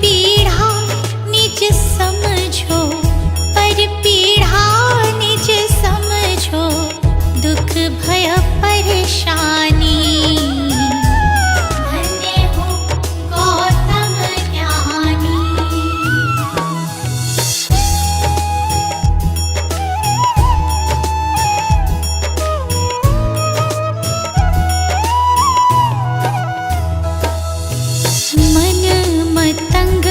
पीढ़ा निज समझो, पर पीढ़ा निज समझो, दुख भय परेशानी। धन्य हो गौतम ज्ञानी। मन मतंग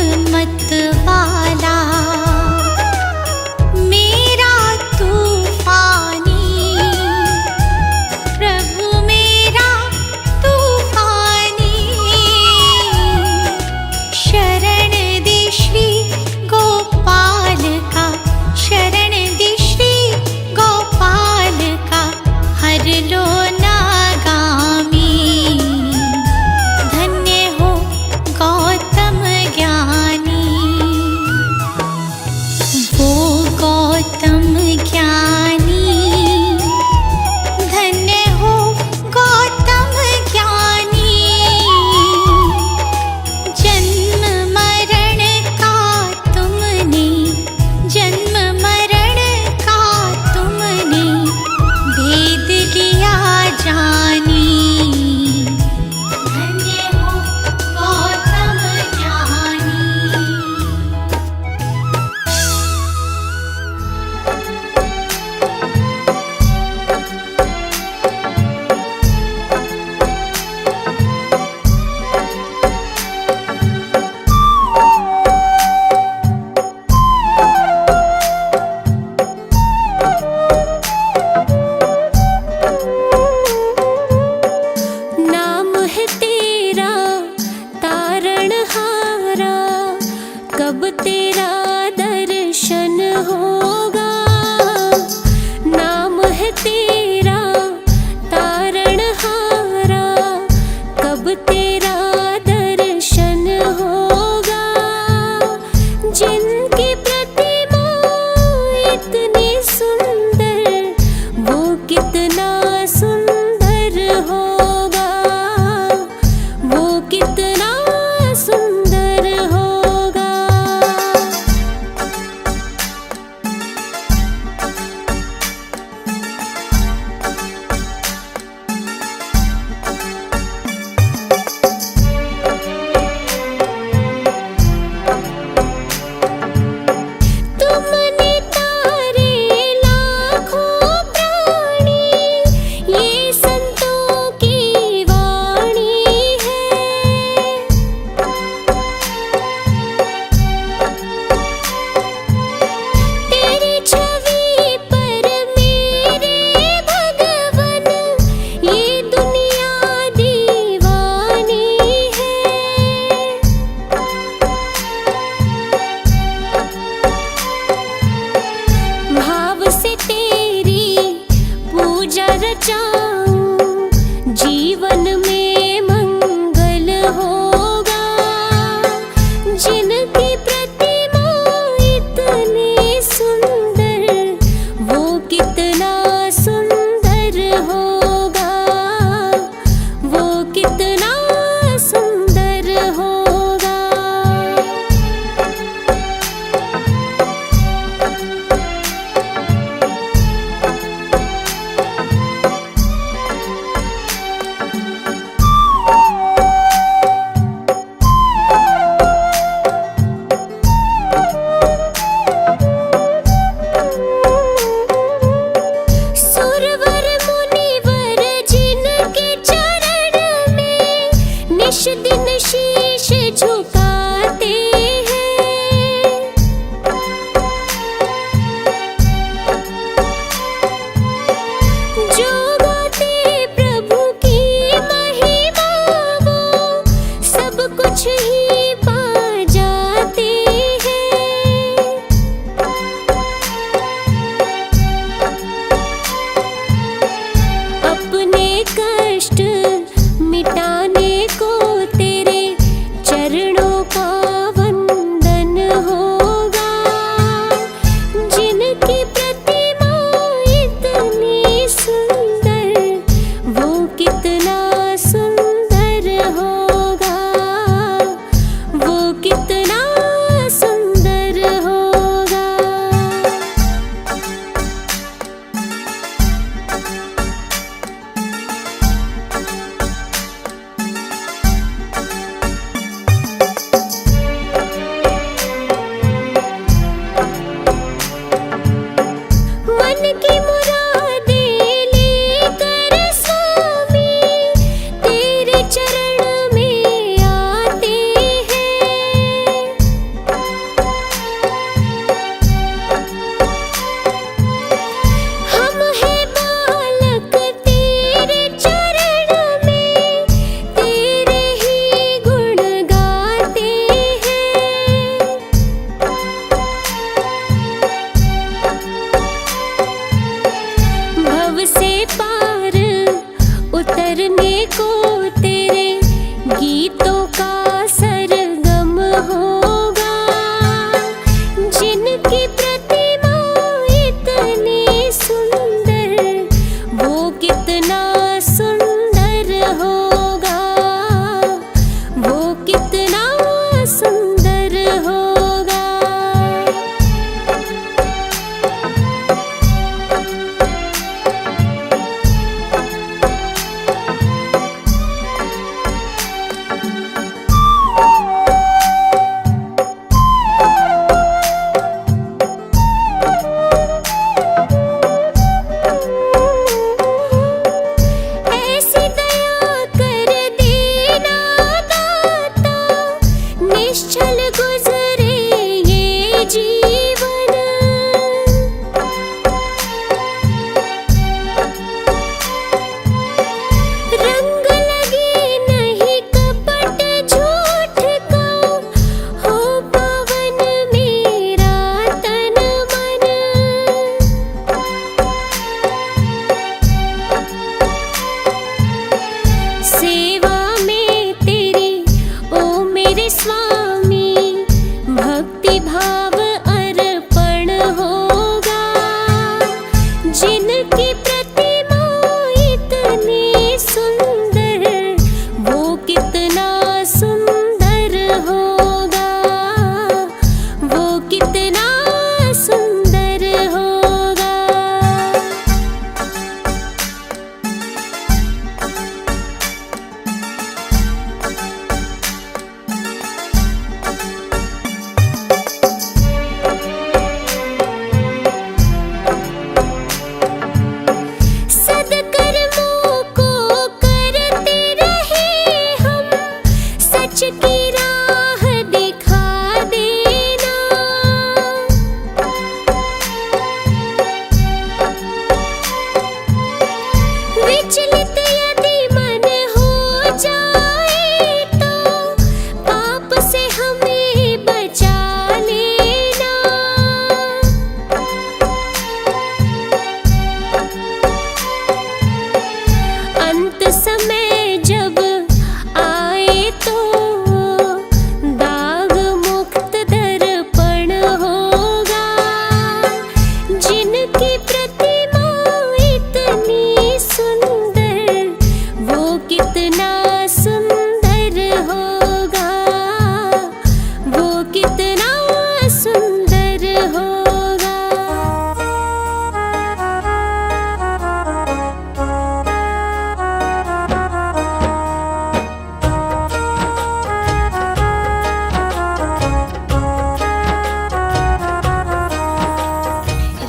सुंदर होगा।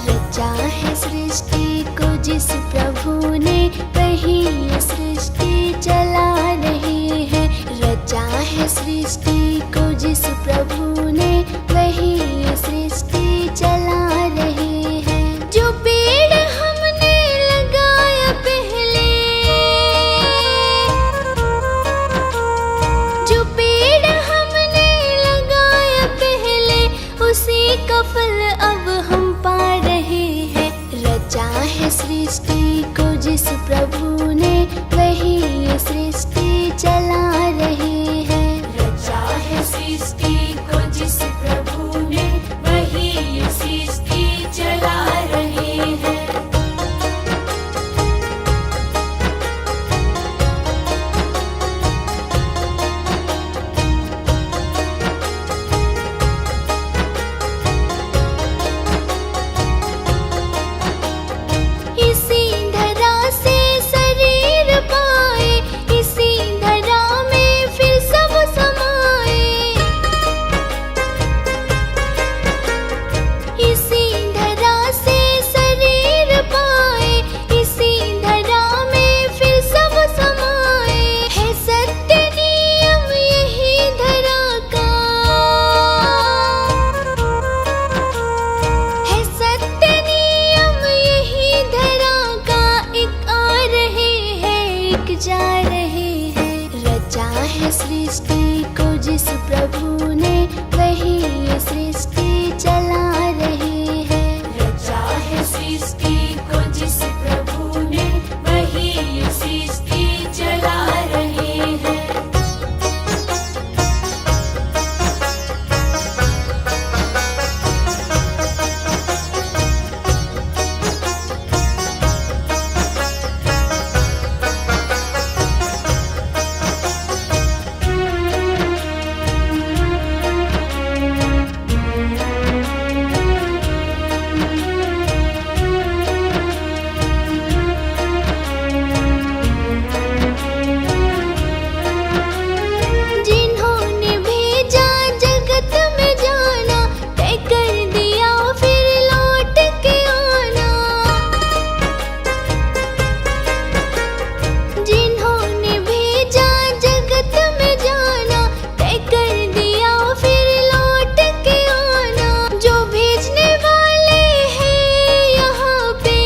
रचा है सृष्टि को जिस प्रभु ने, वही ये सृष्टि चला रही है। रचा है सृष्टि को जिस प्रभु ने, वही ये सृष्टि चला रही है। जो पेड़ हमने लगाया पहले, जो पेड़ हमने लगाया पहले, उसी का फल अब हम पा रहे हैं। रचा है सृष्टि को जिस प्रभु ने, वही ये सृष्टि चला रही है। रचा है सृष्टि को जिस प्रभु ने, वही ये सृष्टि चला रही है। इसी धरा से शरीर पाए, इसी धरा में फिर सब समाए। इसी धरा से शरीर पाए, इसी धरा में फिर सब समाए। है सत्य नियम यही धरा का, है सत्य नियम यही धरा का। एक आ रहे हैं, एक जा रहे हैं। रचा है सृष्टि को जिस प्रभु ने, वही ये सृष्टि चला रही है। रचा है सृष्टि को जिस प्रभु ने, वही ये सृष्टि चला रही है। जिन्होंने भेजा जगत में जाना, तय कर दिया फिर लौट के आना। जिन्होंने भेजा जगत में जाना, तय कर दिया फिर लौट के आना। जो भेजने वाले हैं यहाँ पे,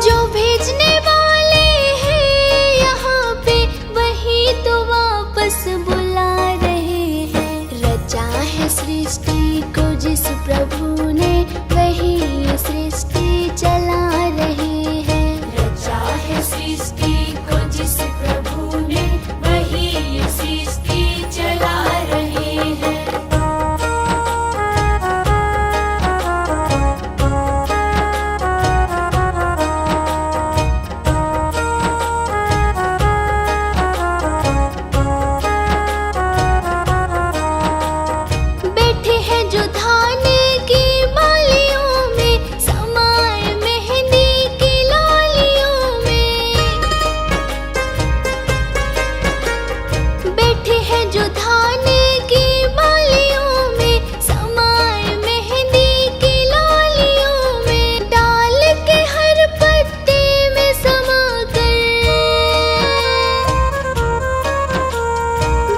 जो भेजने वाले हैं यहाँ पे, वही तो वापस बुला रहे हैं। रचा है सृष्टि को जिस प्रभु ने, वही ये सृष्टि चला रही है। रचा है सृष्टि को जिस प्रभु ने, वही ये सृष्टि चला रही है। बैठे हैं जो धान की बालियों में, समाए मेहंदी की लालियों में। बैठे हैं जो धान की बालियों में, समाए मेहंदी की लालियों में। डाल के हर पत्ते में समा कर,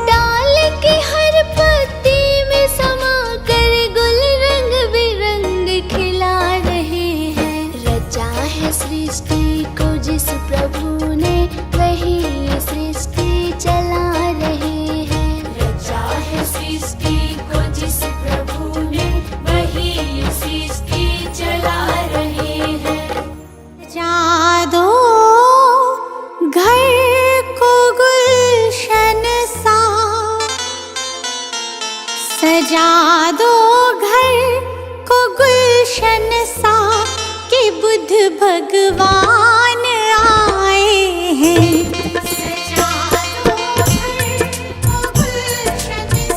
डाल के हर पत्ते में समा कर, गुल रंग बिरंग खिला रहे हैं। रचा है सृष्टि को जिस प्रभु ने, वही ये सृष्टि चला रही है। रचा है सृष्टि को जिस प्रभु ने, वही ये सृष्टि चला रही है। सजा दो घर को गुलशन सा, सजा दो घर को गुलशन सा, कि बुद्ध भगवान आए हैं। सजा दो घर को गुलशन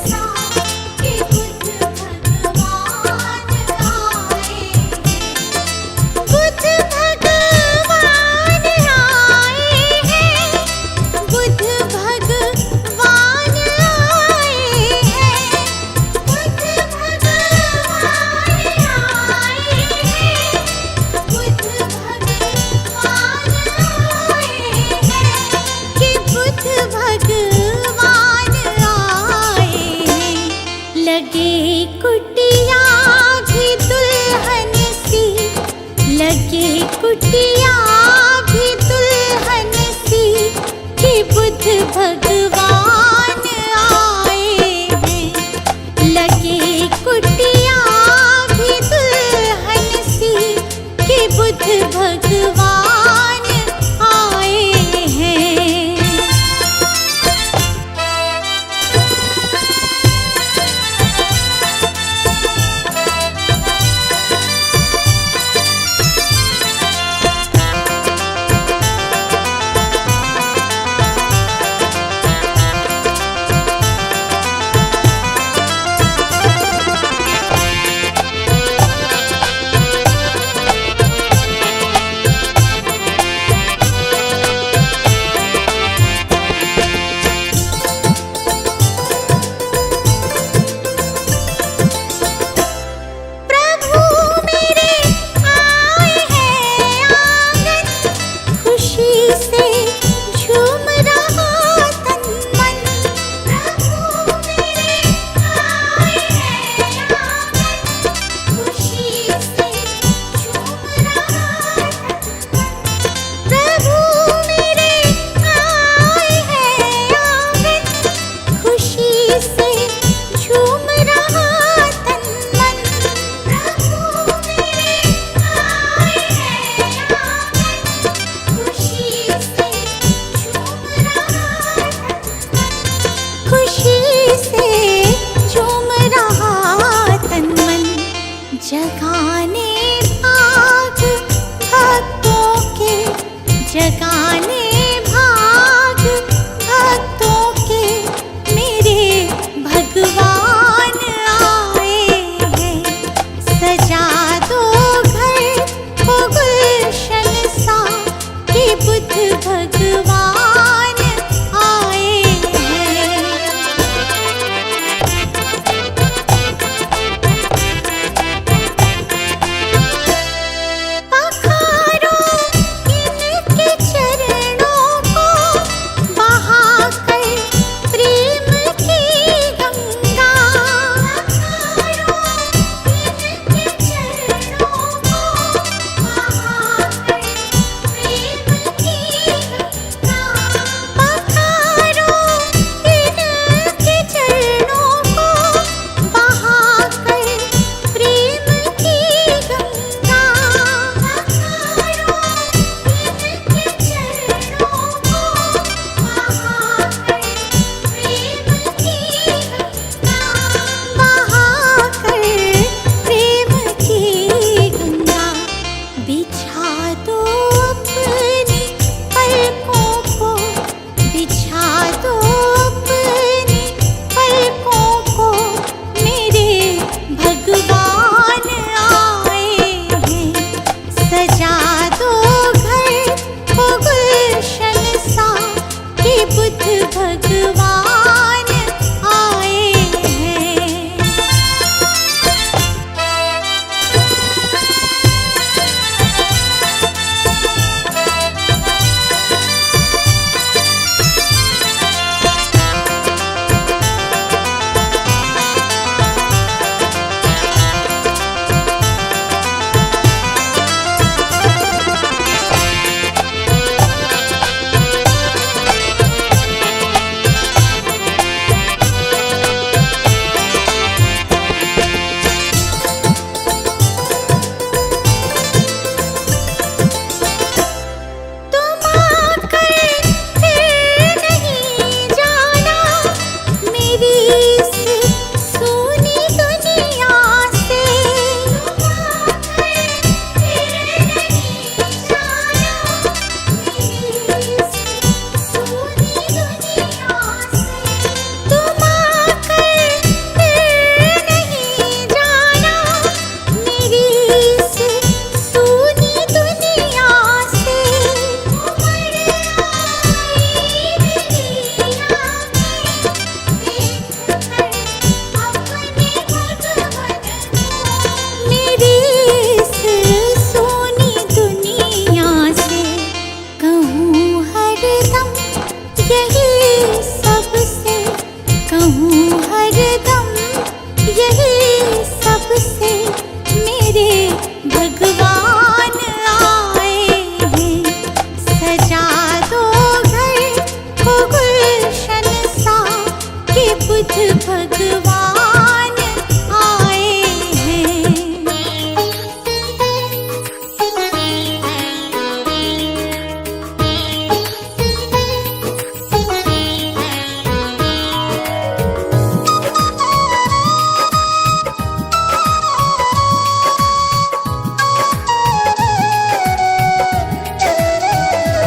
से झूम रहा तन मन। प्रभु मेरे आए हैं आंगन, खुशी से झूम रहा तन मन। खुशी से झूम रहा तन मन। जगाने भाग भक्तों के, जगाने भाग भक्तों के, मेरे भगवान आए हैं। सजा दो घर को गुलशन सा, कि बुद्ध भगवान आए हैं। पखारो इनके चरणों को, बहाकर प्रेम की गंगा। पखारो इनके चरणों को, बहाकर प्रेम की गंगा। पखारो इनके चरणों को, बहाकर प्रेम की गंगा। पखारो इनके चरणों को, बहाकर प्रेम की गंगा। बहाकर प्रेम की गंगा। बिछा दो अपनी पलकों को, बिछा दो अपनी पलकों को, मेरे भगवान आए हैं। सजा दो घर को गुलशन सा, कि बुद्ध भगवान आए हैं। तुम आकर फिर नहीं जाना मेरी इस सूनी दुनिया से। तुम आकर फिर नहीं जाना मेरी इस सूनी दुनिया से। तुम आकर फिर नहीं जाना मेरी इस सूनी दुनिया से। उमड़ आई मेरी आँखें देखकर अपने भगवन को। मेरी इस सूनी दुनिया से कहूँ हरदम यही सबसे, कहूँ हरदम यही सबसे, मेरे भगवान आए हैं। सजा दो घर को गुलशन सा, कि बुद्ध भगवान आए हैं।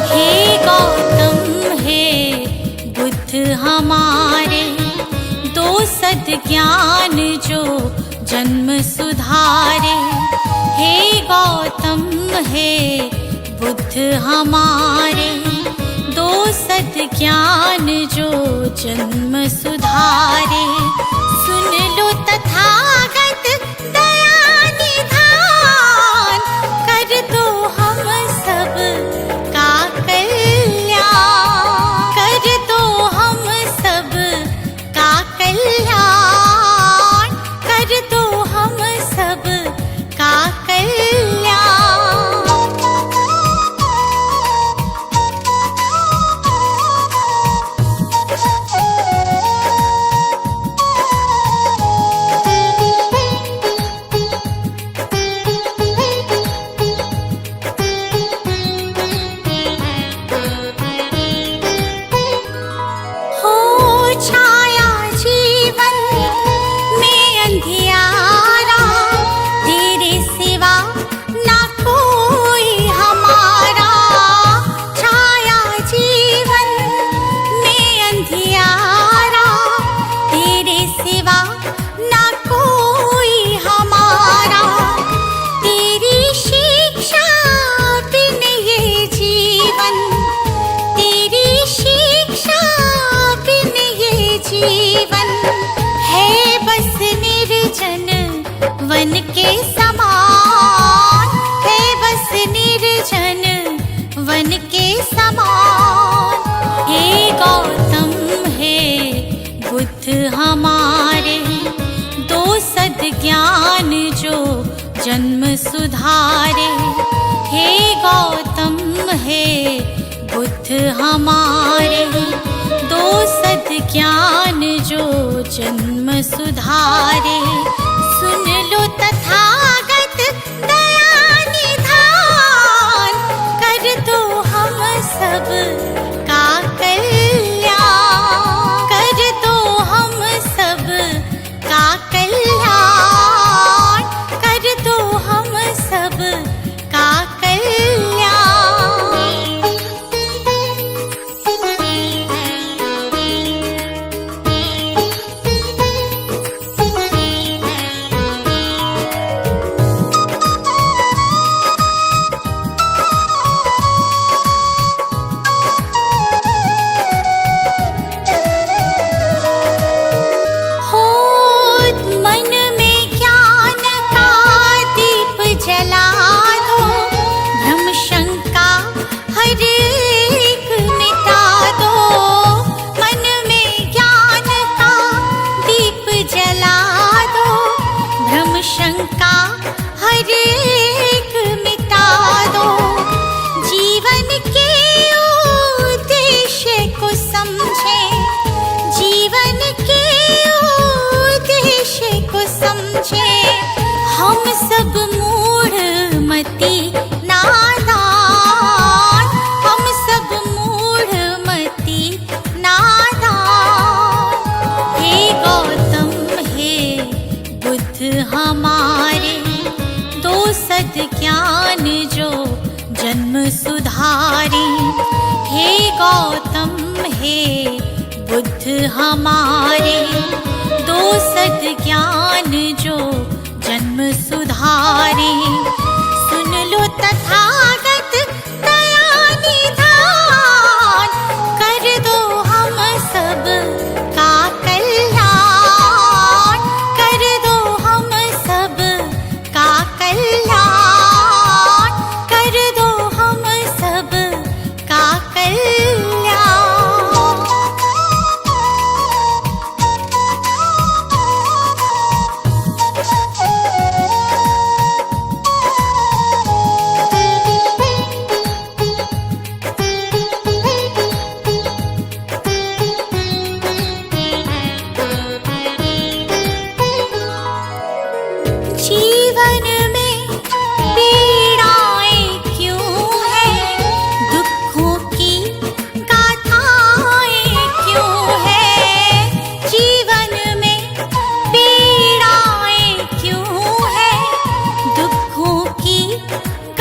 हे गौतम हे बुद्ध हमारे, दो सद्ज्ञान जो जन्म सुधारे। हे गौतम हे बुद्ध हमारे, दो सद्ज्ञान जो जन्म सुधारे। सुन लो तथागत दया निधान, कर दो हम सब का कल्याण। कर दो हम सब का कल्याण, कर दो हम सब का कल्याण। है बस निर्जन वन के समान, है बस निर्जन वन के समान। हे गौतम हे बुद्ध हमारे, दो सद ज्ञान जो जन्म सुधारे। हे गौतम हे बुद्ध हमारे, दो सद ज्ञान जो जन्म सुधारे। सुन लो तथागत दया निधान, कर दो हम सब का कल्याण, कर दो हम सब का कल्याण, कर दो हम सब का कल्याण। शंका हर एक मिटा दो, जीवन के उद्देश्य को समझे, जीवन के उद्देश्य को समझे। हम सब मूढ़ मति नादान, हम सब मूढ़ मति नादान। हे गौतम हे बुद्ध हमारे, दो सद ज्ञान जो जन्म सुधारे। हे गौतम हे बुद्ध हमारे, दो सद ज्ञान जो जन्म सुधारे। सुन लो तथागत दया निधान, कर दो हम सब का कल्याण, कर दो हम सब का कल्याण, कर दो हम सब का कल्याण। जीवन में पीड़ाएं क्यों हैं, दुखों की गाथाएं क्यों हैं। जीवन में पीड़ाएं क्यों हैं, दुखों की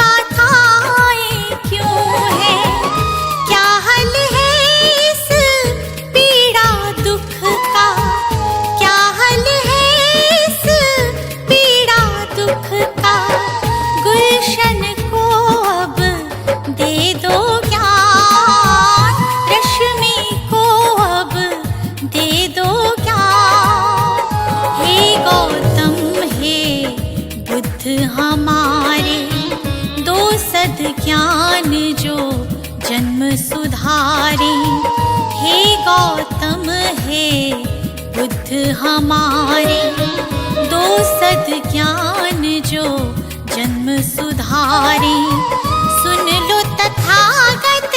गाथाएं क्यों हैं। क्या हल है इस पीड़ा दुख का, क्या हल है इस पीड़ा दुख का। गुलशन को अब दे दो ज्ञान, रश्मि को अब दे दो ज्ञान। हे गौतम हे बुद्ध हमारे, दो सद ज्ञान जो जन्म सुधारे। हे गौतम हे बुद्ध हमारे, दो सद ज्ञान जो जन्म सुधारे। सुन लो तथागत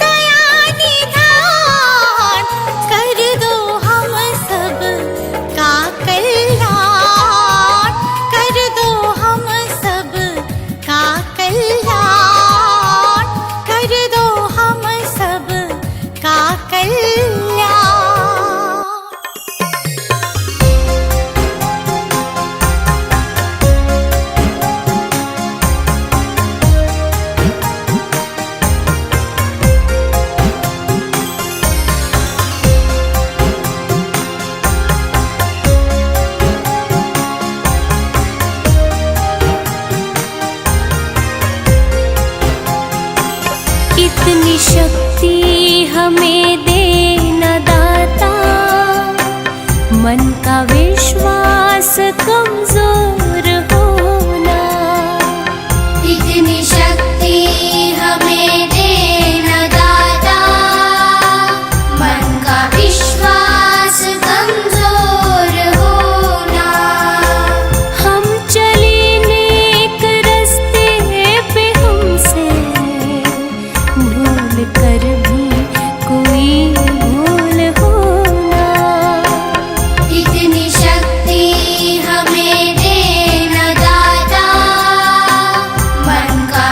दया निधान, कर दो हम सब का कल्याण, कर दो हम सब का कल्याण, कर दो हम सब का कल्याण। मन का विश्वास कमजोर होना। इतनी शक्ति हमें देना दाता, मन का विश्वास कमजोर होना। हम चले नेक रस्ते पे, हमसे भूल कर भी कोई भूल होना। इतनी शक्ति हमें देना दाता, मन का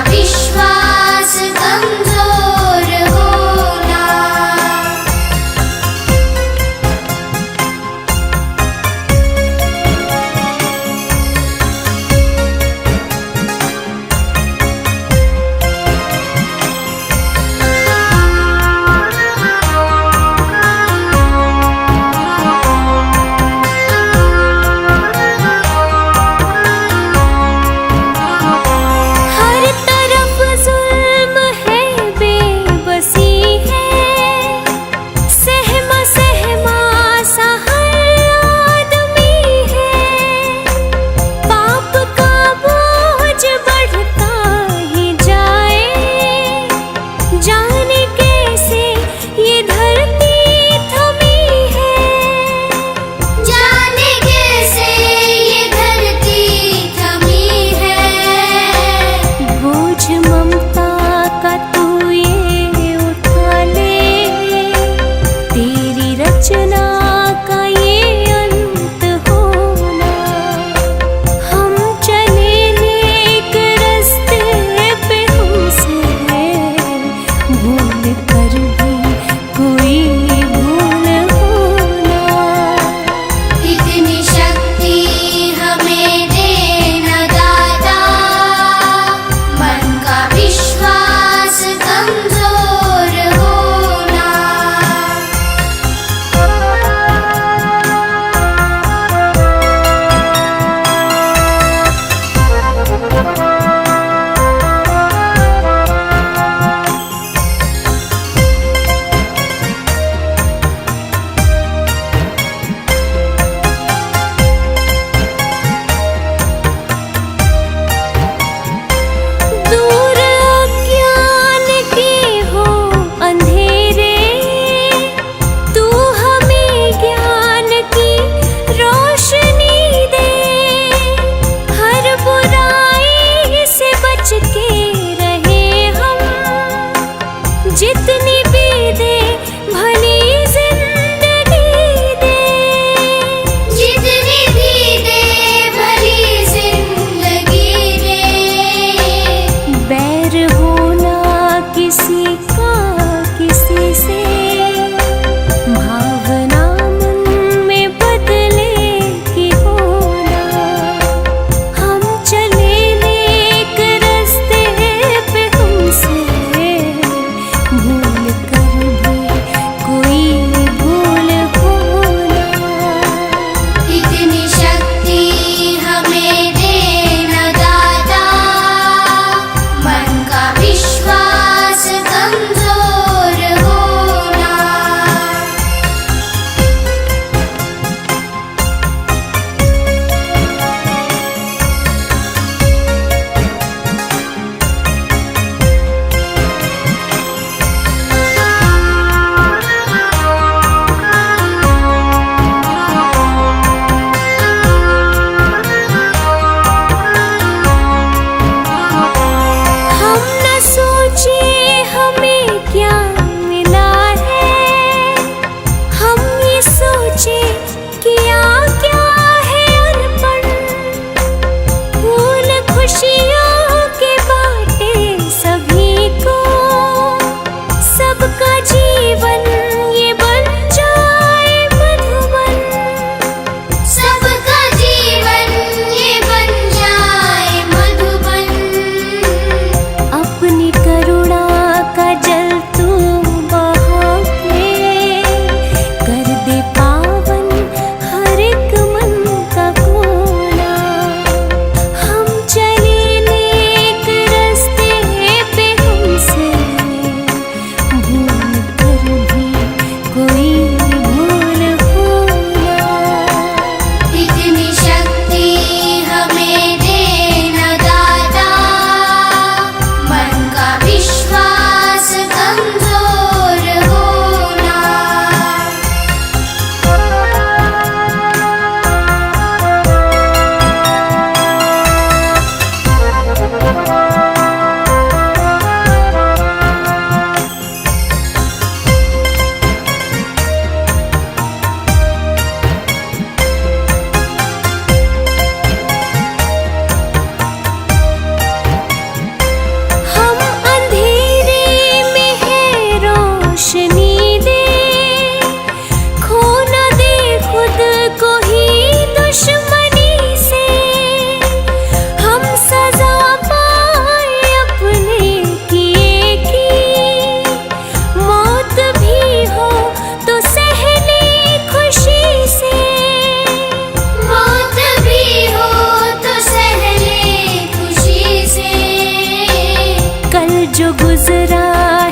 जो गुजरा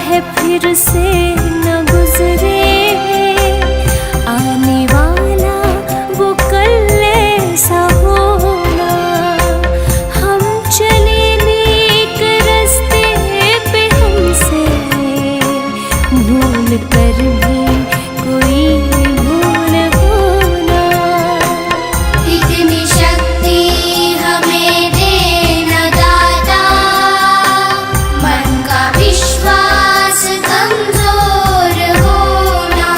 है फिर से न गुजरे, आने वाला वो कल ऐसा होना। हम चले नेक रास्ते पे, हमसे भूल कर भी कोई भूल होना। इतनी शक्ति हमें देना दाता, मन का विश्वास कमजोर होना।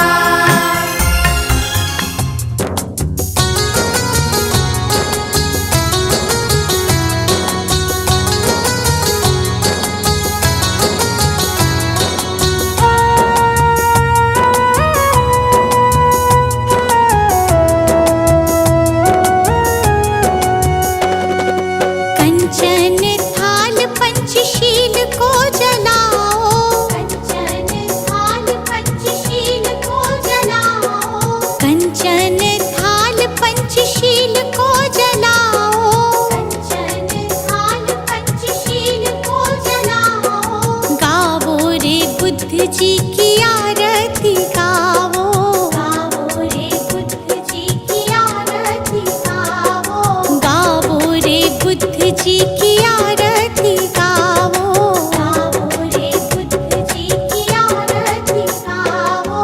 कंचन थाल पंचशील को जलाओ, कंचन थाल पंचशील को जलाओ, कंचन थाल पंचशील को जलाओ, कंचन थाल पंचशील को जलाओ। गावो रे बुद्ध जी की आरती गावो, गावो रे बुद्ध जी की आरती गावो, गावो रे बुद्ध जी की आरती गावो, गावो रे बुद्ध जी की आरती गावो।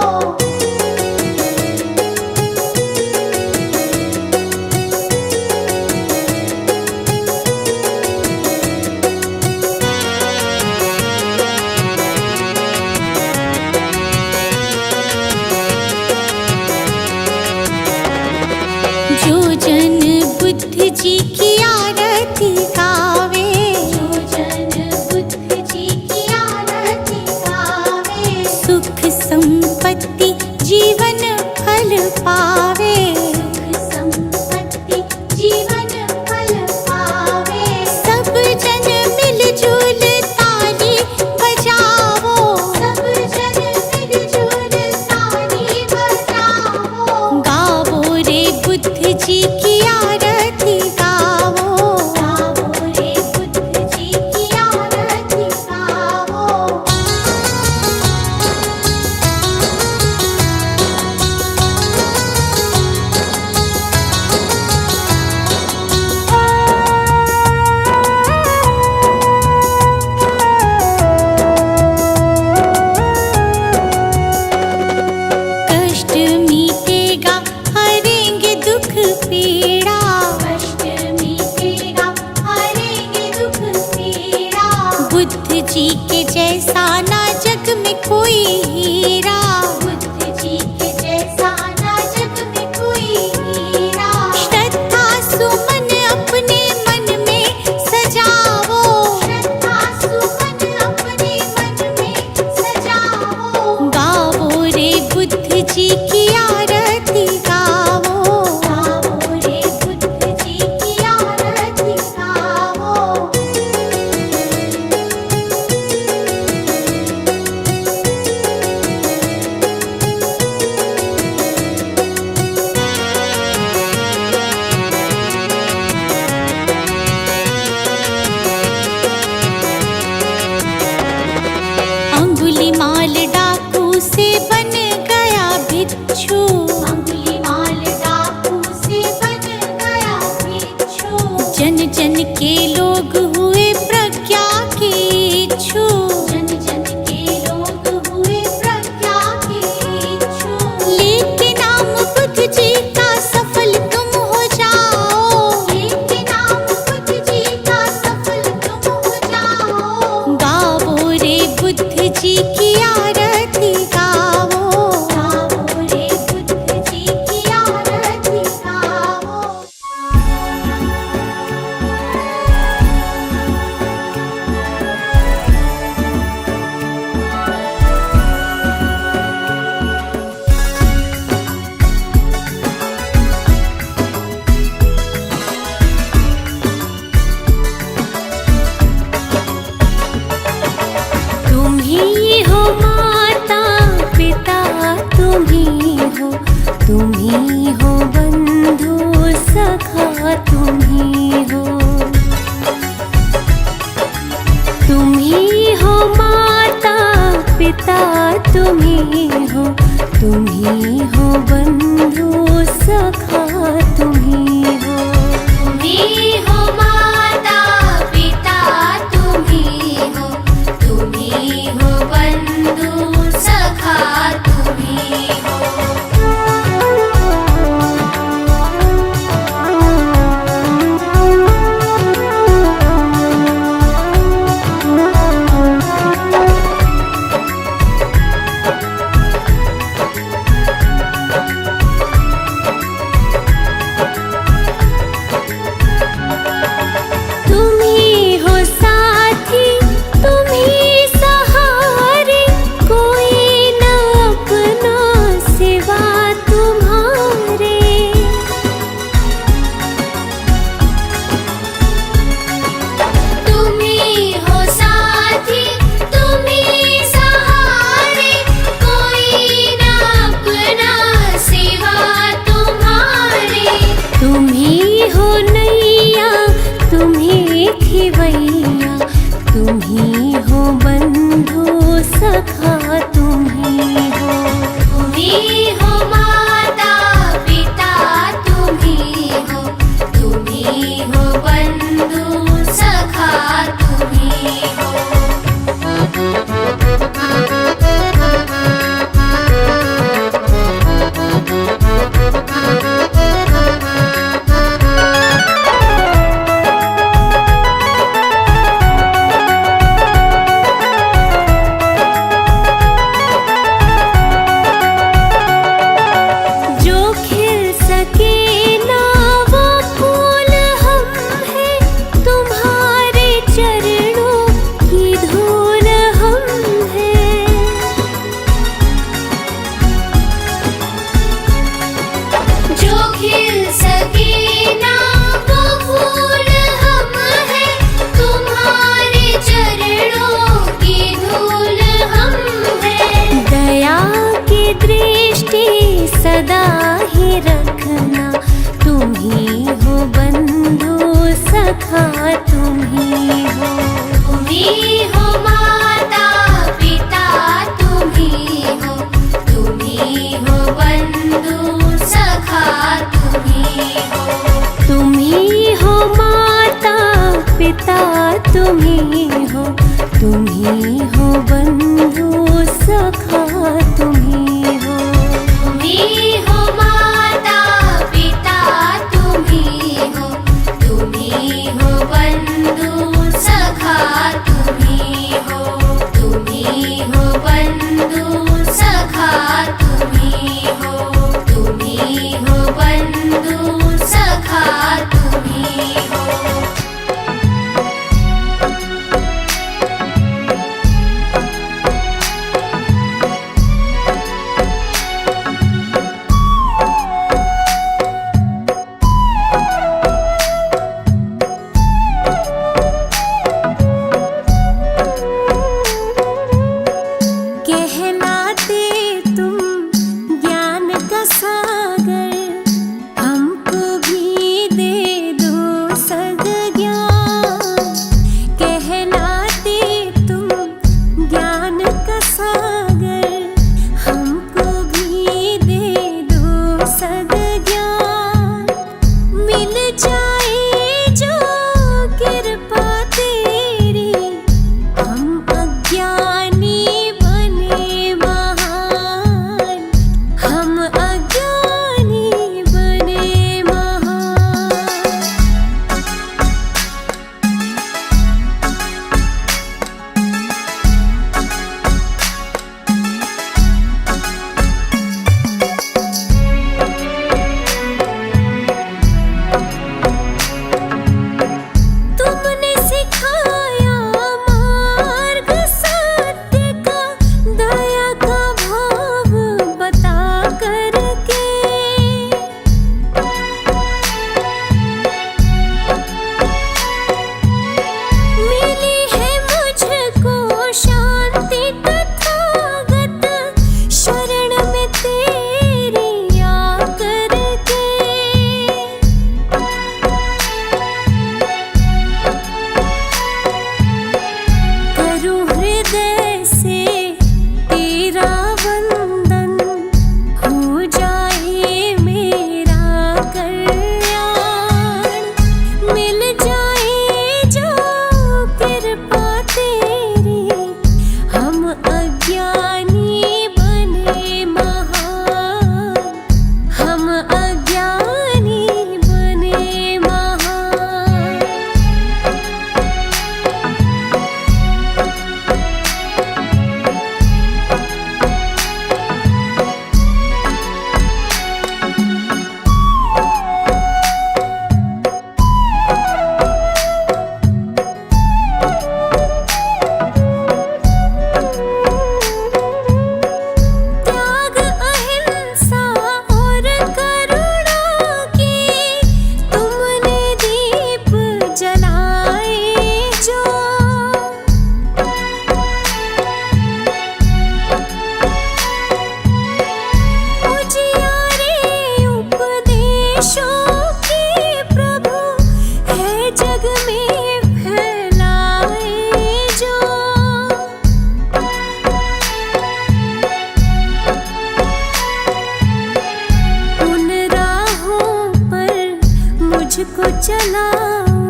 जो जन बुद्ध जी की आरती गावे, जो जन बुद्ध जी की आरती गावे, सुख संपत्ति जीवन फल पावे, सुख संपत्ति जीवन फल पावे। सब जन मिलजुल ताली बजाओ, सब जन मिलजुल ताली बजाओ। गावो रे बुद्ध जी की आरती गावो, गावो रे बुद्ध जी की आरती गावो। कष्ट मीटेगा हरेंगे दुख पीड़ा, कष्ट मीटेगा हरेंगे दुख पीड़ा। बुद्ध जी के जैसा ना जग में कोई हीरा, बुद्ध जी के जैसा ना जग में कोई हीरा। श्रद्धा सुमन अपने मन में सजाओ, श्रद्धा सुमन अपने मन में सजाओ। गावो रे बुद्ध जी की आरती गावो, गावो रे बुद्ध जी की आरती गावो। अंगुलीमाल डाकू से बन गया भिक्षु, अंगुलीमाल डाकू से बन गया भिक्षु। जन जन के लोग हुए प्रज्ञा के इच्छु, जन जन के लोग हुए प्रज्ञा के इच्छु। लेके नाम बुद्ध जी का सफल तुम हो जाओ, लेके नाम बुद्ध जी का सफल तुम हो जाओ। गावो रे बुद्ध जी की आरती गावो, गावो रे बुद्ध तुम्ही हो, तुम्ही हो बंधु सखा तुम्ही हो। तुम्ही हो माता पिता तुम्ही हो, तुम्ही हो बंधु सखा तुम्ही हो, तुम्ही हो बंधु सखा तुम्ही हो, तुम्ही हो बंधु सखा तुम्ही हो। कहलाते तुम ज्ञान का सागर, हमको भी दे दो सद्ज्ञान। कहलाते तुम ज्ञान का सागर, हमको भी दे दो सद्ज्ञान। मिल जाए जो कृपा तेरी, हम अज्ञानी बने महान, हम अज्ञानी बने महान। तुमने सिखाया मार्ग सत्य का, दया का भाव बता करके। मिली है मुझको शांति तथागत, शरण में तेरी आकर के। करूं हृदय से तेरा वंदन, हो जाए मेरा कल्याण। मिल जाए जो कृपा तेरी, हम अज्ञानी बने महान, हम अज्ञानी बने महान। त्याग अहिंसा और करुणा की, तुमने दीप जलाए जो। उजियारे उपदेशों की प्रभु, है जग में फैलाए जो। उन राहों पर मुझको चलाओ,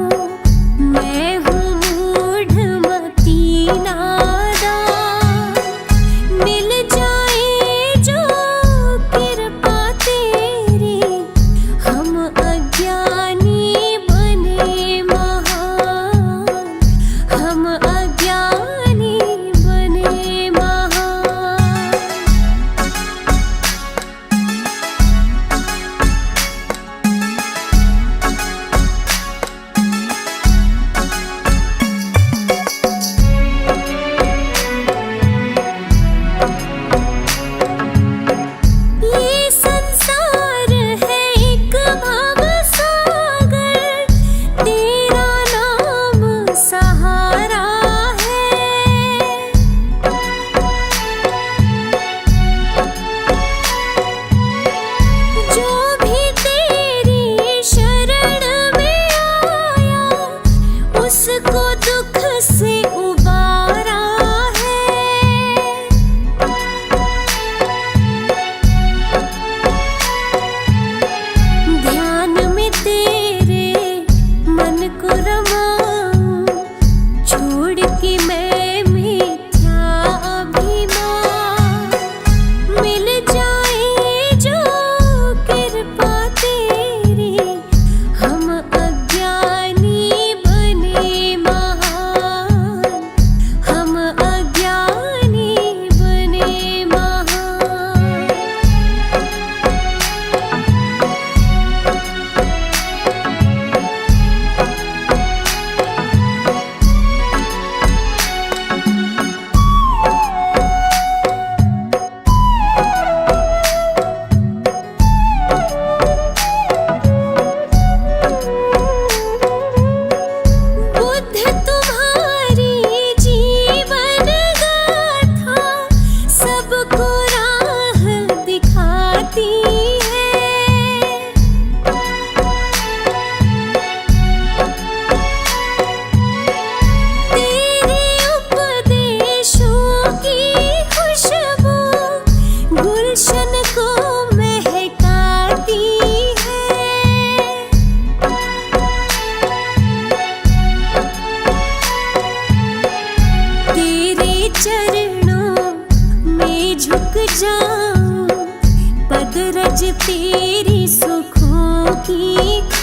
मैं हूँ मूढ़मती नादान। मिल जाए जो कृपा तेरी, हम अज्ञानी बने महान, हम अज्ञानी बने महान।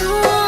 हाँ